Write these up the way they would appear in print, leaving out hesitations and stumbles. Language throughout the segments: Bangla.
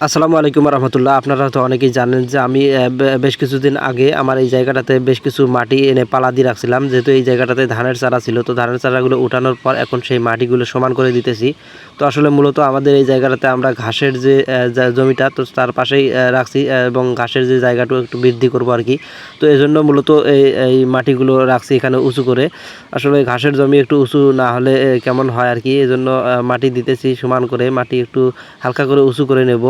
আসসালামু আলাইকুম রহমতুল্লাহ। আপনারা তো অনেকেই জানেন যে আমি বেশ কিছুদিন আগে আমার এই জায়গাটাতে বেশ কিছু মাটি এনে পালা দিয়ে রাখছিলাম, যেহেতু এই জায়গাটাতে ধানের চারা ছিল। তো ধানের চারাগুলো উঠানোর পর এখন সেই মাটিগুলো সমান করে দিতেছি। তো আসলে মূলত আমাদের এই জায়গাটাতে আমরা ঘাসের যে জমিটা, তো তার পাশেই রাখছি এবং ঘাসের যে জায়গাটা একটু বৃদ্ধি করবো আর কি। তো এই জন্য মূলত এই মাটিগুলো রাখছি এখানে উঁচু করে। আসলে ঘাসের জমি একটু উঁচু না হলে কেমন হয় আর কি, এই জন্য মাটি দিতেছি সমান করে, মাটি একটু হালকা করে উঁচু করে নেব।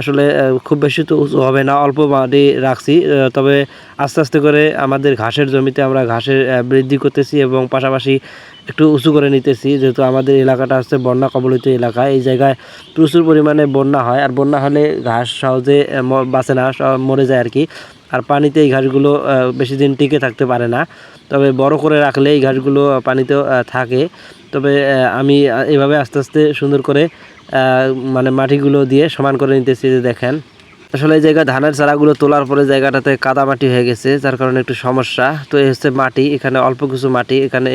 আসলে খুব বেশি তো উঁচু হবে না, অল্প মাটি রাখছি। তবে আস্তে আস্তে করে আমাদের ঘাসের জমিতে আমরা ঘাসের বৃদ্ধি করতেছি এবং পাশাপাশি একটু উঁচু করে নিতেছি, যেহেতু আমাদের এলাকাটা হচ্ছে বন্যা কবলিত এলাকা। এই জায়গায় প্রচুর পরিমাণে বন্যা হয়, আর বন্যা হলে ঘাস সহজে বাঁচে না, মরে যায় আর কি। আর পানিতে এই ঘাসগুলো বেশি দিন টিকে থাকতে পারে না। তবে বড় করে রাখলে এই ঘাসগুলো পানিতেও থাকে। তবে আমি এভাবে আস্তে আস্তে সুন্দর করে মানে মাটিগুলো দিয়ে সমান করে নিতেছি। যে দেখেন, আসলে এই জায়গায় ধানের চারাগুলো তোলার পরে জায়গাটাতে কাদা মাটি হয়ে গেছে, যার কারণে একটু সমস্যা। তো এই হচ্ছে মাটি, এখানে অল্প কিছু মাটি, এখানে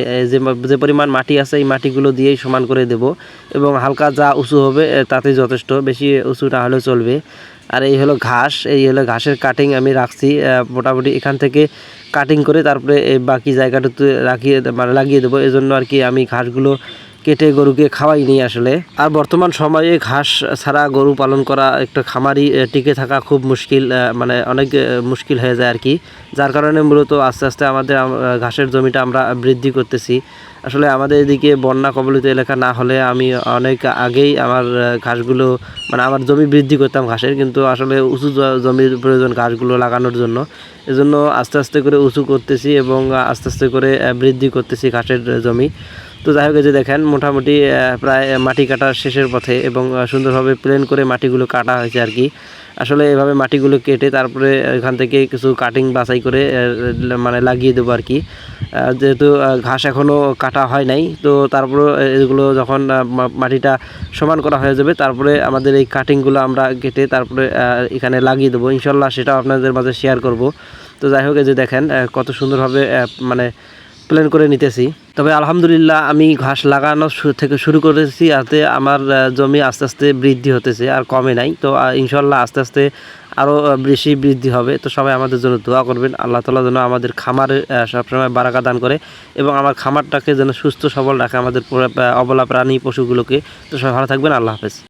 যে পরিমাণ মাটি আছে এই মাটিগুলো দিয়েই সমান করে দেব। এবং হালকা যা উঁচু হবে তাতেই যথেষ্ট, বেশি উঁচু না হলেও চলবে। আর এই হলো ঘাস, এই হলো ঘাসের কাটিং আমি রাখছি। মোটামুটি এখান থেকে কাটিং করে তারপরে এই বাকি জায়গাটাতে লাগিয়ে দেবো। এই জন্য আর কি আমি ঘাসগুলো কেটে গরুকে খাওয়াই নিই আসলে। আর বর্তমান সময়ে ঘাস ছাড়া গরু পালন করা একটা খামারি টিকে থাকা খুব মুশকিল, মানে অনেক মুশকিল হয়ে যায় আর কি। যার কারণে মূলত আস্তে আস্তে আমাদের ঘাসের জমিটা আমরা বৃদ্ধি করতেছি। আসলে আমাদের এদিকে বন্যা কবলিত এলাকা না হলে আমি অনেক আগেই আমার ঘাসগুলো, মানে আমার জমি বৃদ্ধি করতাম ঘাসের, কিন্তু আসলে উঁচু জমির প্রয়োজন ঘাসগুলো লাগানোর জন্য। এজন্য আস্তে আস্তে করে উঁচু করতেছি এবং আস্তে আস্তে করে বৃদ্ধি করতেছি ঘাসের জমি। তো যাই হোক, এই যে দেখেন মোটামুটি প্রায় মাটি কাটার শেষের পথে এবং সুন্দরভাবে প্লেন করে মাটিগুলো কাটা হয়েছে আর কি। আসলে এভাবে মাটিগুলো কেটে তারপরে এখান থেকে কিছু কাটিং বাছাই করে মানে লাগিয়ে দেবো আর কি। যেহেতু ঘাস এখনও কাটা হয় নাই, তো তারপরে এগুলো যখন মাটিটা সমান করা হয়ে যাবে, তারপরে আমাদের এই কাটিংগুলো আমরা কেটে তারপরে এখানে লাগিয়ে দেবো ইনশাল্লাহ। সেটাও আপনাদের মাঝে শেয়ার করব। তো যাই হোক, এই যে দেখেন কত সুন্দরভাবে মানে প্ল্যান করে নিতেছি। তবে আলহামদুলিল্লাহ আমি ঘাস লাগানো থেকে শুরু করেছি, যাতে আমার জমি আস্তে আস্তে বৃদ্ধি হতেছে, আর কমে নাই। তো ইনশাল্লাহ আস্তে আস্তে আরও বেশি বৃদ্ধি হবে। তো সবাই আমাদের জন্য দোয়া করবেন, আল্লাহ তাআলা যেন আমাদের খামারে সবসময় বারাকা দান করে এবং আমার খামারটাকে যেন সুস্থ সবল রাখে, আমাদের অবলা প্রাণী পশুগুলোকে। তো সবাই ভালো থাকবেন, আল্লাহ হাফেজ।